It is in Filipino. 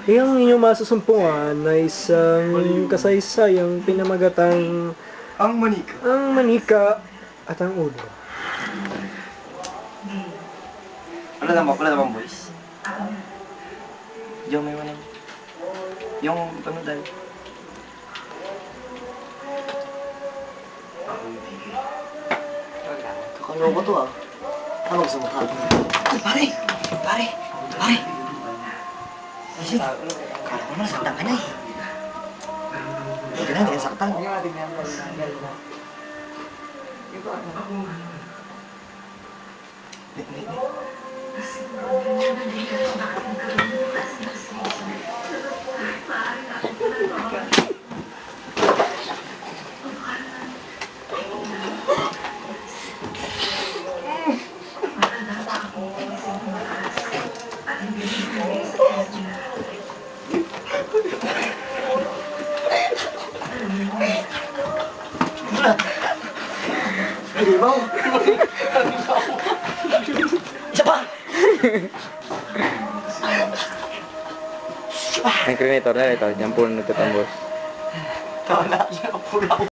Yung inyong masusumpungan na isang kasaysayang pinamagatang ang manika at ang ulo. Wala naman boys. Diyo may manin. Yung panudal. Kakaloko to ah. Tawag sa mukha. Pare! Kasi, kala ko na saktan ka na eh. Hindi na, hindi saktan. Halimaw! Isa pa! Ang cremator na ito, dyan po nagtatambos. Tawa na, siya ka pula.